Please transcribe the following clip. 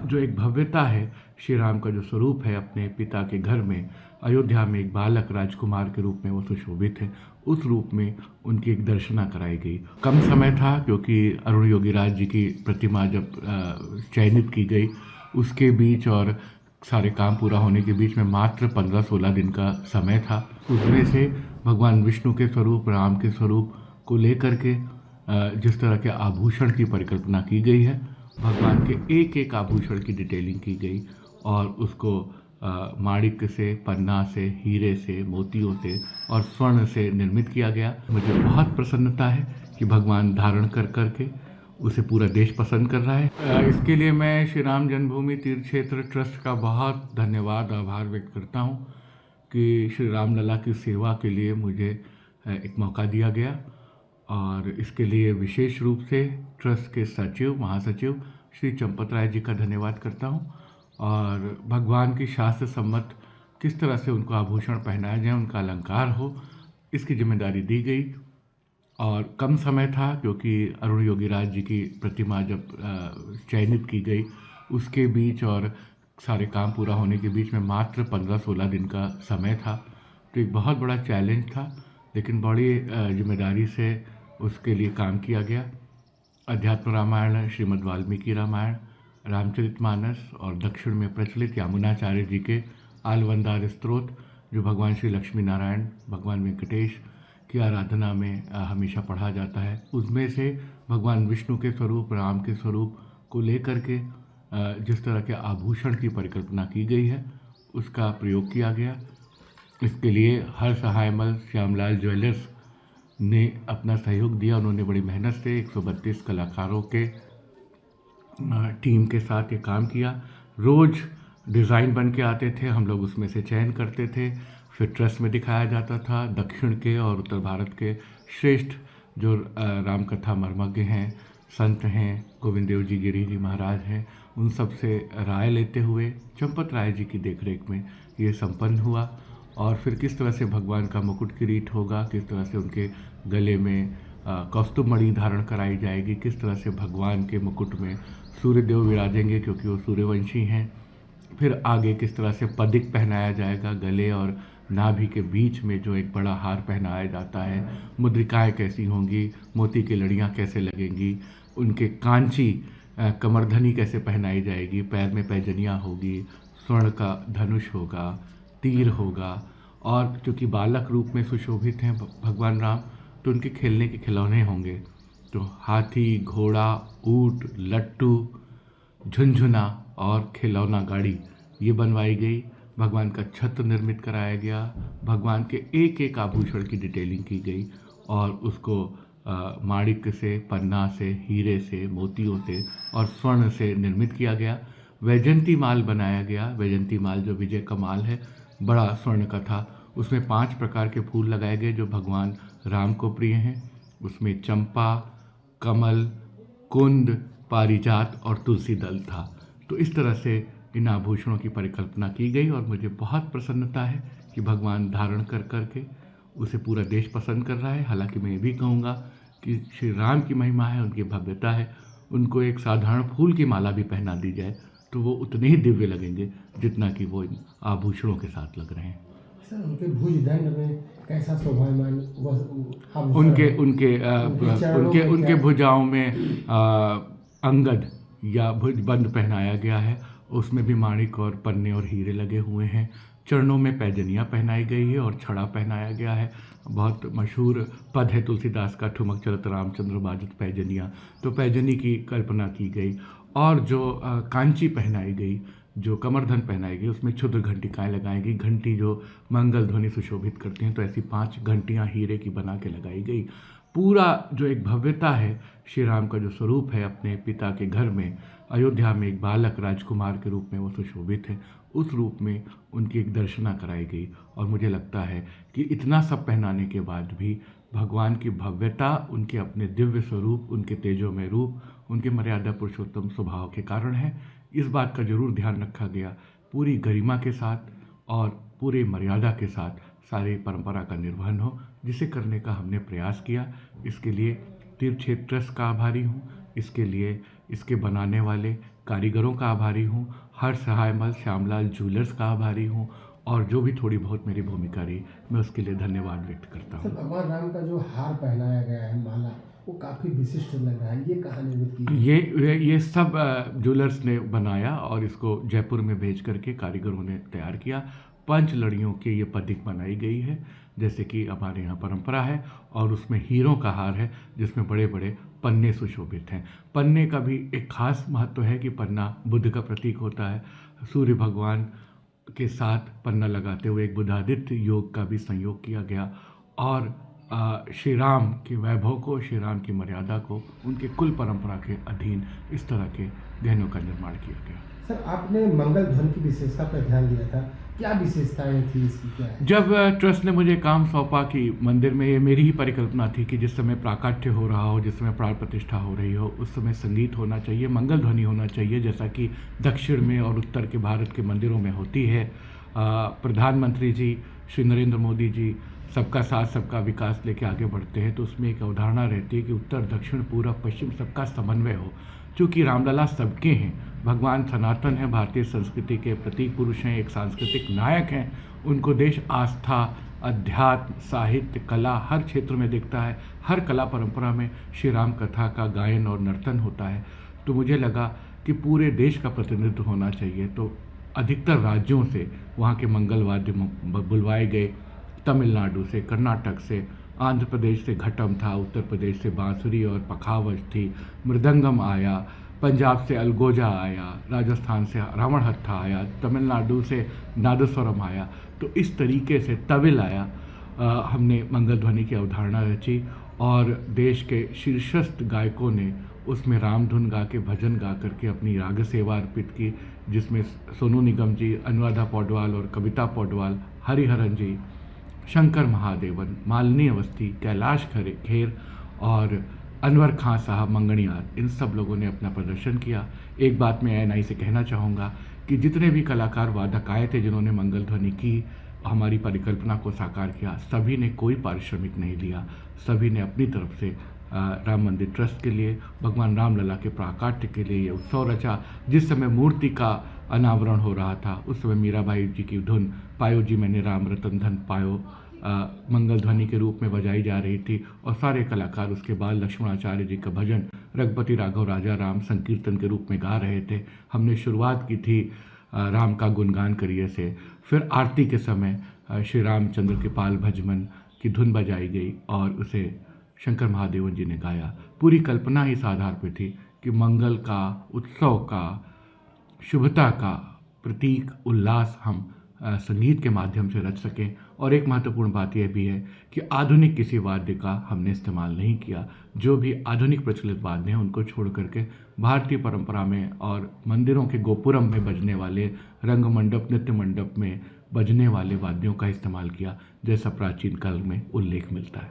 जो एक भव्यता है, श्री राम का जो स्वरूप है अपने पिता के घर में, अयोध्या में एक बालक राजकुमार के रूप में वो सुशोभित है, उस रूप में उनकी एक दर्शना कराई गई। कम समय था क्योंकि अरुण योगीराज जी की प्रतिमा जब चयनित की गई उसके बीच और सारे काम पूरा होने के बीच में मात्र 15-16 दिन का समय था। उसमें से भगवान विष्णु के स्वरूप, राम के स्वरूप को लेकर के जिस तरह के आभूषण की परिकल्पना की गई है, भगवान के एक एक आभूषण की डिटेलिंग की गई और उसको माणिक्य से, पन्ना से, हीरे से, मोतियों से और स्वर्ण से निर्मित किया गया। मुझे बहुत प्रसन्नता है कि भगवान धारण कर करके उसे पूरा देश पसंद कर रहा है। इसके लिए मैं श्री राम जन्मभूमि तीर्थ क्षेत्र ट्रस्ट का बहुत धन्यवाद, आभार व्यक्त करता हूँ कि श्री रामलला की सेवा के लिए मुझे एक मौका दिया गया और इसके लिए विशेष रूप से ट्रस्ट के सचिव, महासचिव श्री चंपत राय जी का धन्यवाद करता हूँ। और भगवान की शास्त्र सम्मत किस तरह से उनको आभूषण पहनाया जाए, उनका अलंकार हो, इसकी जिम्मेदारी दी गई। और कम समय था क्योंकि अरुण योगीराज जी की प्रतिमा जब चयनित की गई उसके बीच और सारे काम पूरा होने के बीच में मात्र 15-16 दिन का समय था। तो एक बहुत बड़ा चैलेंज था, लेकिन बड़ी जिम्मेदारी से उसके लिए काम किया गया। अध्यात्म रामायण, श्रीमद् वाल्मीकि रामायण, रामचरितमानस और दक्षिण में प्रचलित यामुनाचार्य जी के आलवंदार स्तोत्र, जो भगवान श्री लक्ष्मी नारायण, भगवान वेंकटेश की आराधना में हमेशा पढ़ा जाता है, उसमें से भगवान विष्णु के स्वरूप, राम के स्वरूप को लेकर के जिस तरह के आभूषण की परिकल्पना की गई है उसका प्रयोग किया गया। इसके लिए हर सहायमल श्यामलाल ज्वेलर्स ने अपना सहयोग दिया। उन्होंने बड़ी मेहनत से 132 कलाकारों के टीम के साथ ये काम किया। रोज़ डिज़ाइन बन के आते थे, हम लोग उसमें से चयन करते थे, फिर ट्रस्ट में दिखाया जाता था। दक्षिण के और उत्तर भारत के श्रेष्ठ जो रामकथा मर्मज्ञ हैं, संत हैं, गोविंद देव जी गिरी जी महाराज हैं, उन सब से राय लेते हुए चंपत राय जी की देखरेख में ये संपन्न हुआ। और फिर किस तरह से भगवान का मुकुट किरीट होगा, किस तरह से उनके गले में कौस्तुभ मणि धारण कराई जाएगी, किस तरह से भगवान के मुकुट में सूर्यदेव विराजेंगे क्योंकि वो सूर्यवंशी हैं। फिर आगे किस तरह से पदिक पहनाया जाएगा, गले और नाभि के बीच में जो एक बड़ा हार पहनाया जाता है, मुद्रिकाएं कैसी होंगी, मोती की लड़ियाँ कैसे लगेंगी, उनके कांची कमरधनी कैसे पहनाई जाएगी, पैर में पैजनियाँ होगी, स्वर्ण का धनुष होगा, तीर होगा। और क्योंकि बालक रूप में सुशोभित हैं भगवान राम, तो उनके खेलने के खिलौने होंगे। तो हाथी, घोड़ा, ऊंट, लट्टू, झुनझुना और खिलौना गाड़ी ये बनवाई गई। भगवान का छत्र निर्मित कराया गया, भगवान के एक एक आभूषण की डिटेलिंग की गई और उसको माणिक्य से, पन्ना से, हीरे से, मोतियों से और स्वर्ण से निर्मित किया गया। वैजयंती माल बनाया गया। वैजयंती माल जो विजय का माल है, बड़ा स्वर्ण का था। उसमें 5 प्रकार के फूल लगाए गए जो भगवान राम को प्रिय हैं। उसमें चंपा, कमल, कुंद, पारिजात और तुलसी दल था। तो इस तरह से इन आभूषणों की परिकल्पना की गई और मुझे बहुत प्रसन्नता है कि भगवान धारण कर करके उसे पूरा देश पसंद कर रहा है। हालांकि मैं ये भी कहूँगा कि श्री राम की महिमा है, उनकी भव्यता है। उनको एक साधारण फूल की माला भी पहना दी जाए तो वो उतने ही दिव्य लगेंगे जितना कि वो इन आभूषणों के साथ लग रहे हैं। सर, उनके भुजदंड में कैसा शोभायमान उनके भुजाओं में अंगद या भुजबंद पहनाया गया है। उसमें भी माणिक और पन्ने और हीरे लगे हुए हैं। चरणों में पैजनियाँ पहनाई गई है और छड़ा पहनाया गया है। बहुत मशहूर पद है तुलसीदास का, ठुमक चलत रामचंद्र बाजत पैजनियाँ। तो पैजनी की कल्पना की गई और जो कांची पहनाई गई, जो कमरधन पहनाई गई, उसमें क्षुद्र घंटिकाएँ लगाई गई। घंटी जो मंगल ध्वनि सुशोभित करती हैं, तो ऐसी 5 घंटियाँ हीरे की बना के लगाई गई। पूरा जो एक भव्यता है, श्री राम का जो स्वरूप है अपने पिता के घर में, अयोध्या में एक बालक राजकुमार के रूप में वो सुशोभित है, उस रूप में उनकी एक दर्शना कराई गई। और मुझे लगता है कि इतना सब पहनाने के बाद भी भगवान की भव्यता, उनके अपने दिव्य स्वरूप, उनके तेजोमय रूप, उनके मर्यादा पुरुषोत्तम स्वभाव के कारण है। इस बात का जरूर ध्यान रखा गया, पूरी गरिमा के साथ और पूरे मर्यादा के साथ सारी परंपरा का निर्वहन हो, जिसे करने का हमने प्रयास किया। इसके लिए तीर्थ क्षेत्र ट्रस्ट का आभारी हूँ। इसके लिए इसके बनाने वाले कारीगरों का आभारी हूँ, हर सहायमल श्यामलाल ज्वेलर्स का आभारी हूँ, और जो भी थोड़ी बहुत मेरी भूमिका रही मैं उसके लिए धन्यवाद व्यक्त करता सर हूँ। भगवान राम का जो हार पहनाया गया है माला, वो काफ़ी विशिष्ट लग रहा है, ये कहाँ निर्मित की है? ये सब ज्वेलर्स ने बनाया और इसको जयपुर में भेज करके कारीगरों ने तैयार किया। 5 लड़ियों की ये पदिक बनाई गई है, जैसे कि हमारे यहाँ परंपरा है, और उसमें हीरों का हार है जिसमें बड़े बड़े पन्ने सुशोभित हैं। पन्ने का भी एक खास महत्व है कि पन्ना बुद्ध का प्रतीक होता है। सूर्य भगवान के साथ पन्ना लगाते हुए एक बुद्धादित्य योग का भी संयोग किया गया, और श्री राम के वैभव को, श्री राम की मर्यादा को, उनके कुल परंपरा के अधीन इस तरह के गहनों का निर्माण किया गया। सर आपने मंगल ध्वनि की विशेषता पर ध्यान दिया था, क्या विशेषताएं थी इसकी, क्या है? जब ट्रस्ट ने मुझे काम सौंपा कि मंदिर में, ये मेरी ही परिकल्पना थी कि जिस समय प्राकट्य हो रहा हो, जिस समय प्राण प्रतिष्ठा हो रही हो, उस समय संगीत होना चाहिए, मंगल ध्वनि होना चाहिए, जैसा कि दक्षिण में और उत्तर के भारत के मंदिरों में होती है। प्रधानमंत्री जी श्री नरेंद्र मोदी जी सबका साथ सबका विकास लेके आगे बढ़ते हैं, तो उसमें एक अवधारणा रहती है कि उत्तर दक्षिण पूरब पश्चिम सबका समन्वय हो। चूँकि रामलला सबके हैं, भगवान सनातन हैं, भारतीय संस्कृति के प्रतीक पुरुष हैं, एक सांस्कृतिक नायक हैं, उनको देश आस्था, अध्यात्म, साहित्य, कला हर क्षेत्र में दिखता है। हर कला परंपरा में श्री राम कथा का गायन और नर्तन होता है। तो मुझे लगा कि पूरे देश का प्रतिनिधित्व होना चाहिए, तो अधिकतर राज्यों से वहाँ के मंगल वाद्य बुलवाए गए। तमिलनाडु से, कर्नाटक से, आंध्र प्रदेश से घटम था, उत्तर प्रदेश से बांसुरी और पखावज थी, मृदंगम आया, पंजाब से अलगोजा आया, राजस्थान से रावण हत्था आया, तमिलनाडु से नादस्वरम आया। तो इस तरीके से तविल आया। हमने मंगल ध्वनि की अवधारणा रची और देश के शीर्षस्थ गायकों ने उसमें राम धुन गा के, भजन गा करके अपनी राग सेवा अर्पित की, जिसमें सोनू निगम जी, अनुराधा पौडवाल और कविता पौडवाल, हरिहरन जी, शंकर महादेवन, मालिनी अवस्थी, कैलाश खेर और अनवर खां साहब मंगणियार, इन सब लोगों ने अपना प्रदर्शन किया। एक बात मैं एएनआई से कहना चाहूँगा कि जितने भी कलाकार वादक आए थे जिन्होंने मंगल ध्वनि की, हमारी परिकल्पना को साकार किया, सभी ने कोई पारिश्रमिक नहीं लिया। सभी ने अपनी तरफ से राम मंदिर ट्रस्ट के लिए, भगवान रामलला के प्राकाट्य के लिए ये उत्सव रचा। जिस समय मूर्ति का अनावरण हो रहा था उस समय मीराबाई जी की धुन पायो जी मैंने राम रतन धन पायो मंगल ध्वनि के रूप में बजाई जा रही थी, और सारे कलाकार उसके बाद लक्ष्मणाचार्य जी का भजन रघुपति राघव राजा राम संकीर्तन के रूप में गा रहे थे। हमने शुरुआत की थी राम का गुणगान करिए से, फिर आरती के समय श्री रामचंद्र के पाल भजमन की धुन बजाई गई और उसे शंकर महादेवन जी ने गाया। पूरी कल्पना इस आधार पर थी कि मंगल का, उत्सव का, शुभता का प्रतीक उल्लास हम संगीत के माध्यम से रच सकें। और एक महत्वपूर्ण बात यह भी है कि आधुनिक किसी वाद्य का हमने इस्तेमाल नहीं किया। जो भी आधुनिक प्रचलित वाद्य हैं उनको छोड़ करके भारतीय परंपरा में और मंदिरों के गोपुरम में बजने वाले, रंग मंडप, नृत्य मंडप में बजने वाले वाद्यों का इस्तेमाल किया, जैसा प्राचीन काल में उल्लेख मिलता है।